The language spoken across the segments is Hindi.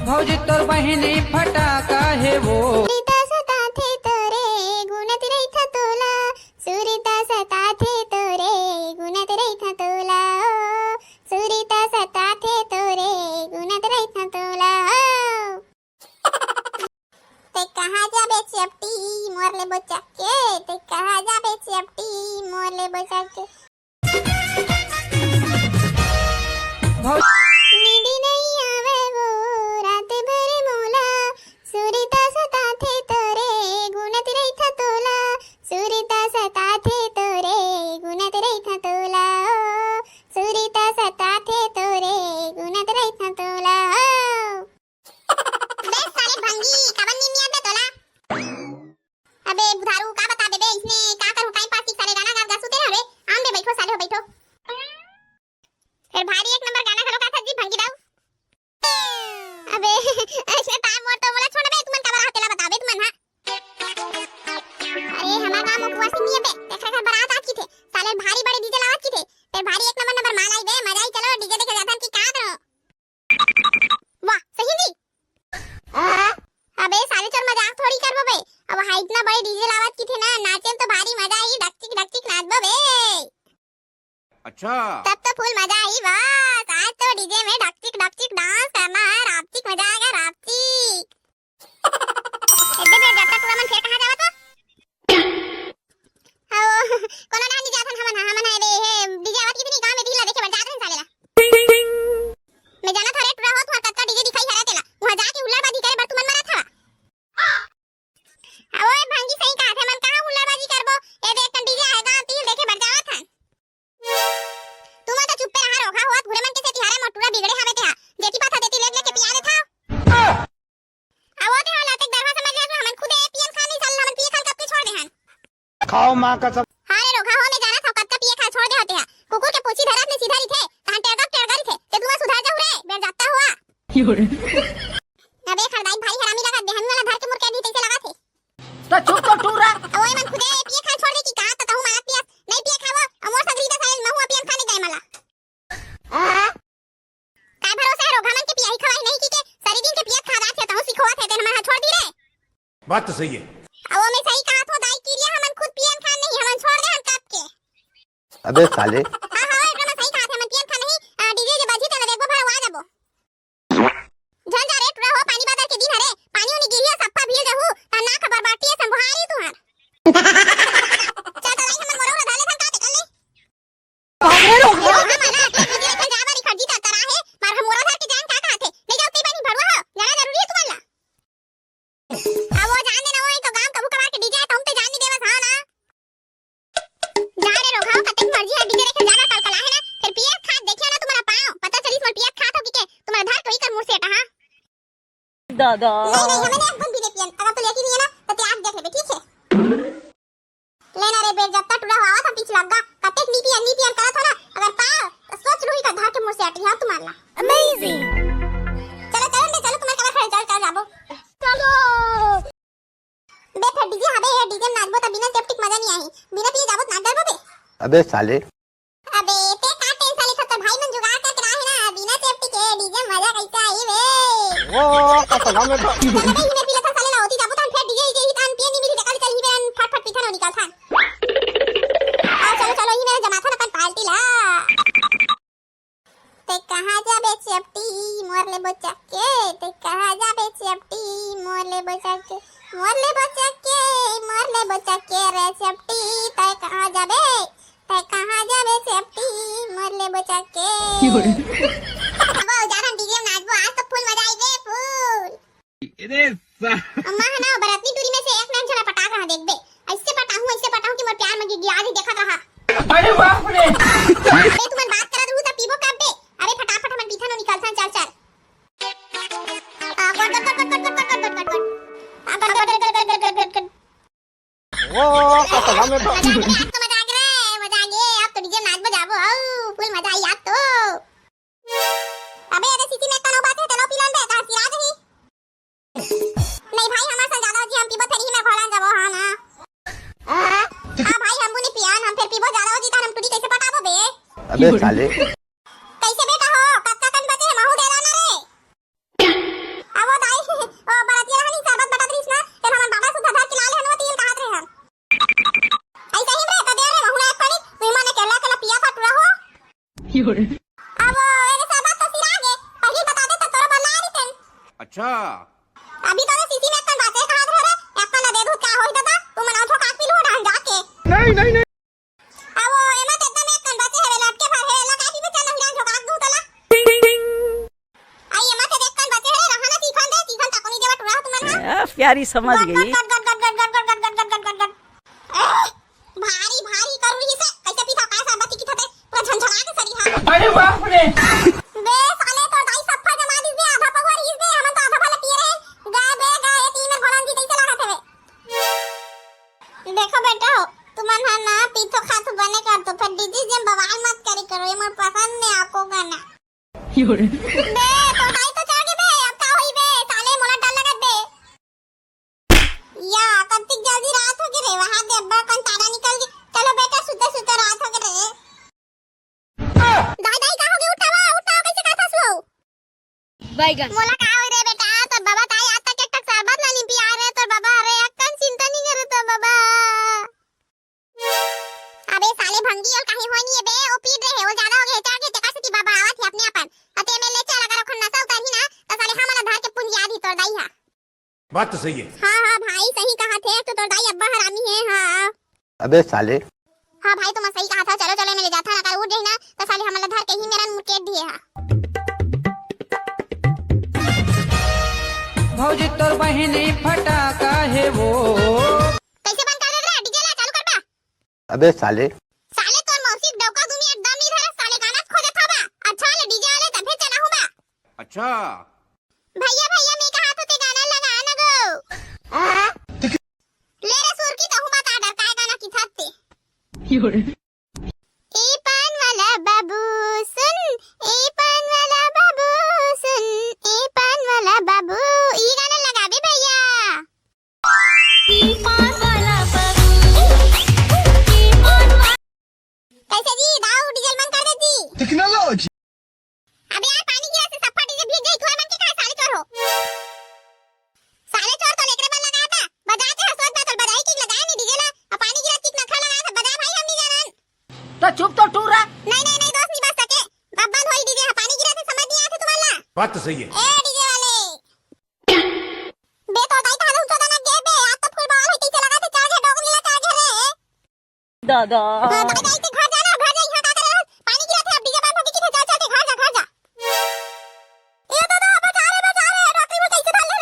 भौजी तोर बहिनी फटाका है वो। सुरिता सता थे तोरे गुणत रही था तोला, सुरिता सता थे तोरे गुणत रही था तोला, सुरिता सता थे तोरे गुणत रही था तोला। ते कहाँ जाबे चपटी मोरले बच्चा के, ते कहाँ जाबे चपटी मोरले बच्चा के। नींद नहीं आवे वो रात भर मोला, सुरिता सता थे तोरे गुणत रही था तोला, सुरिता सता थे तोरे गुणत रही था तोला, सुरिता सता थे तोरे गुणत रही था तोला। बे साले भंगी काबन नी मियां बे तोला। अबे बुधारू का बता बे इसने का करूं टाइम पास की सारे गाना गा सुते रे। आम बे बैठो साले बैठो। फिर भारी एक नंबर गाना करो का सज्जी भंगी दाऊ। अबे ऐसे टाइम मोर तो बोला छोड़ बे तुमन का बरा तेला बता बे तुमन। हां अरे हमारा गांव में कुआसी नहीं है बे, देखा कर बारात आ की थे साले भारी बड़े डीजे लावत की थे। फिर भारी एक नंबर माल आई बे, मजा आई। चलो डीजे देखे जाता की का करो। वाह सही जी। अबे साले चोर मजाक थोड़ी करबो बे, अब हां इतना बड़े डीजे लावत की थे ना, नाचे तो भारी मजा आई, डकचिक डकचिक नाचबो बे। अच्छा तब तो फुल मजा आई बस। आज तो डीजे में डकचिक डकचिक डांस करना है, रापचिक मजा आएगा रापचिक। इधर पे जब तक रमन फिर कहां जावा तो आओ कोनो ना नहीं जाथन हमन है रे हे डीजे आवत कितनी गांव में दिला देखे बड़ जात हन साले ला। मैं जाना था रे टूरा होत होत का डीजे दिखाई हरा तेला वहां जाके हुल्लाबाजी करे बड़ तुमन मरा था। ओए भांगी सही कहा थे मन कहां हुल्लाबाजी करबो, ए देख कन डीजे आएगा तीर देखे बड़ जावा था। तुम तो चुप पे रहा रोखा होत घुरे मन के से तिहारे मोटूरा बिगड़े हवे ते जेती बात देती लेक लेके पिया दे था। आवो ते हालत एक दरवा समझ ले हमन खुदे पियन खानी चल हमन पिए खान कब के छोड़ दे हन। खाओ मां कसम। हां रे रोखा हो में जाना था कब का पिए खा छोड़ दे होते हैं। कुकुर के पूछी धरत ने सीधा ही थे तहन टेड़गरी थे ते तुम सुधार जाऊ रे बैठ जाता हुआ। अबे खरदाई भाई हरामी लगा दे हम वाला धर के मुर्के दी तैसे लगा थे तो चुप तो टूरा। ओए मन खुदे पिए खा छोड़ दे की कहा तो कहूं मारा पिया नहीं पिए खावो अमोर सगरी दा साइल महु पियन खाने गए मला। काय भरोसा है रोगा मन के पियाई खवाई नहीं की के सारी दिन के पियत खादा थे तहु सिखोत है ते हमन छोड़ दी रे। बात तो सही है। अब मैं सही कहा तो दाई किरिया हमन खुद पियन खान नहीं हमन छोड़ दे हम कब के। अबे साले हां हां एकदम सही कहा थे हमन पियन खान नहीं डीजे जे बजी ते देखबो भर आ जाबो। झन जा रे टूरा हो पानी बादल के दिन हरे पानी उनी गिरिया सप्पा भील रहू ता ना खबर बाटी है संभारी तुहार। चल तो हमन मोरो डाले थन का निकल ले भागरे रो हो हमारा डीजे के जाबारी खर्जी ता करा है मार हम मोरा धर के जान का कहते नहीं जाओ पानी भरवा हो जाना जरूरी है तुम्हारा। अब वो जान देना होए तो गांव कबू कबार के डीजे तुम पे जान नहीं देवस हां ना। जा रे रोगाओ कतक मर्जी है डीजे देखे जाना कल कला है ना फिर पिए खा देखिए ना तुम्हारा पाओ पता चली मोर पिए खा तो की के तुम्हारा धर कोई कर मुंह से हां दादा नहीं नहीं हमें एक भी दे पियन अगर तो लेती नहीं है ना तो ते आज देख ले ठीक है लेना रे बेट जब तक टूरा हुआ था पीछे लगा कतक नी पियन करा था ना अगर पाओ तो सोच रोही का धर के मुंह से हट गया तुम्हारा अमेजिंग। चलो चलो तुम्हारे कला खड़े चल जाबो चलो बे फिर डीजे हबे ये डीजे नाचबो त बिना सेफ्टी मजा नहीं आई बिना पिए जाबो नाच डरबो बे। अबे साले अबे ते का टेंशन ले तो भाई मन जुगाड़ के रहा है ना बिना सेफ्टी के डीजे मजा कैसा आई बे। ओ कसम में तो अबे ही में पीला था साले लाओती जाबो तन फिर डीजे ही तान पिए नहीं मिली निकाल चल ही बेन फट पीछा न निकाल था। आ चलो ही मेरा जमा था ना अपन पार्टी ला ते कहां जाबे चपटी मोरले बच्चा के, ते कहां जाबे चपटी मोरले बच्चा के, मोरले बच्चा के रे चपटी ते कहां जाबे चपटी मोरले बच्चा के। अब जाना डीजे में नाचबो आज तो फुल मजा आई बे फुल। अरे अम्मा है ना बरातनी दूरी में से एक नैन चला पटाख रहा देख बे ऐसे पटाऊं कि मोर प्यार में गिर आज ही देखा रहा। अरे बाप रे बे तुमन बात करत रहू त पीबो कब बे। अरे फटाफट हमन पीछा नो निकल चल चल कट ओ कसम में तो मजा आ गया अब तो डीजे नाच बजाबो आओ फुल मजा आई आज तो। अबे अरे सिटी में तनो बात है तनो पिलन बे का सिरा दही नहीं भाई हमार संग ज्यादा जी हम पीबो थरी में घोलान जाबो हां ना। हां भाई हम बुनी पियान हम फिर पीबो ज्यादा हो जी त हम टूटी कैसे पटाबो बे। अबे साले कैसे बेटा हो कब तक बचे महू दे ना रे। अब अब एने सब बात तो सिरा गे पहले बता दे तो तोरा बना रही थन अच्छा अभी तो सीसी में कन बातें कहां रहे एप्पल दे दूं क्या होई दादा तू मना उठो काक पी लो डाल जाके नहीं अब एमा तो एकदम एक कन बातें है लटके भर है ला काफी बचा नहीं डाल काक दूं तला आई एमा से देख कन बातें है रहना तीखन दे तीखन ताकोनी देवा टुरा तू मन हां प्यारी समझ गई भारी भारी कर रही से कैसे पीता का सा बाती की थते पूरा झंझना के सरी हां अरे बाप रे बे साले तो दाई सफा जमा दी दे आधा पगवार इस दे हम तो आधा भले पिए रहे गा बे गा ये तीन में भलन जी कैसे लागत है देखो बेटा तुमन हा ना पीतो खातु बने कर तो फिर दीदी जब बवाल मत करी करो ये मोर पसंद नहीं आपको गाना बे तो दाई तो जागे बे अब का होई बे साले मोला डर लगत बे या कत्ती जल्दी रात हो गई रे वहां दे अब्बा कन तारा निकल गई चलो बेटा सुते सुते रात हो गई रे दादा का हो गई उठाओ कैसे का था सो बैगन मोला का होई रे बेटा तो बाबा ताई आता के टक सरबत ला नहीं पिया रे तो बाबा अरे अक्कन चिंता नहीं करे तो बाबा अबे साले भंगी और काहे होई नहीं बे ओ पी रहे हो ज्यादा हो गए चाके ते कासे की बाबा आवत है अपने अपन अते में ले चला कर रखन नसा उतारी ना तो साले हमला धर के पुंजी आधी तोड़ दाई हा बात तो सही है हां भाई सही कहा थे तो तोड़ दाई अब्बा हरामी है हां अबे साले हां भाई तुम सही कहा था चलो मैं ले जाता ना कर उठ गई ना तो साले हमला धर के ही मेरा मुकेट दिए हा भौजी तोर बहने फटाका है वो कैसे बंद कर रे डीजे ला चालू कर बा अबे साले साले तोर मौसी डौका दुनिया एकदम नहीं रहा साले गाना खोजे था बा अच्छा ले डीजे वाले तब चला हूं बा अच्छा भैया मैं कहा तो ते गाना लगा ना गो ले रे सुर की तो हूं बता डर काय गाना की थाते ए पान वाला बाबू सुन ए पान वाला बाबू सुन ए पान वाला बाबू ई गाना लगा बे भैया ए पान वाला बाबू कैसे जी दाऊ डीजल बंद कर देती टेक्नोलॉजी अबे यार पानी गिरा से सफा डीजे भीग गई थोड़ा मन के काय साले चोर हो साले चोर तो लेकरे बन लगा था बजाते हसोत ना तो बजाई की लगाया नहीं डीजे ला और पानी गिरा किक नखरा लगा था बजा भाई हम नहीं जानन तो चुप तो टूरा नहीं दोस्त नहीं बच सके अब बंद होई डीजे पानी गिरा से समझ नहीं आते तुम्हारा बात तो सही है ए डीजे वाले बे तो दाई था तो ना गे बे आज तो फुल बॉल है कैसे लगा थे चार डोगली ला चार रे दादा दाई के घर जाना घर जा यहां का करे पानी गिरा थे अब डीजे बंद हो गई कि चल घर जा ये दादा बचा रे डॉक्टर में कैसे डाल रे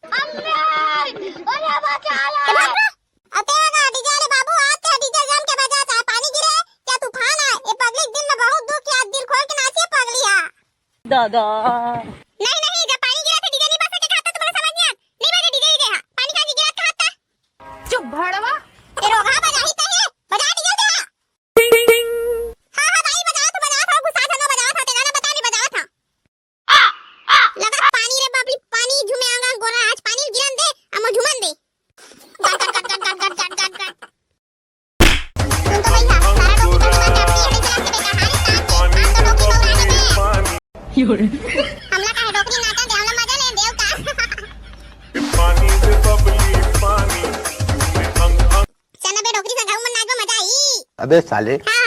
अम्मे ओए बचा ले अतेगा डीजे वाले बाबू आते डीजे जम के बजा चाहे पानी गिरे क्या तूफान आए ये पगली दिन में बहुत दुख किया दिल खोल के नाचिए पगलिया दादा नहीं जब पानी गिरा था डीजे नहीं बज सके खाता तुम्हारा समझ नहीं बजे डीजे ही रहा पानी का गिरा खाता चुप भड़वा ये रोगा बजा ही तो है बजा डीजे दे हां भाई बजा था गुस्सा था ना बजा था ते गाना बता नहीं बजा था लगा पानी रे बाबली पानी झुमे आंगा गोरा आज पानी गिरन दे हम झुमन दे गट तुम तो भैया सारा लोग तो झुमन के अपनी एड़े चला के बेटा हारे काम के तो लोग तो गाने में हमला का डोकरी नाचा दे हमला मजा ले देव का पानी दे बबली पानी चना बे डोकरी से गाँव में नाचो मजा आई अबे साले हाँ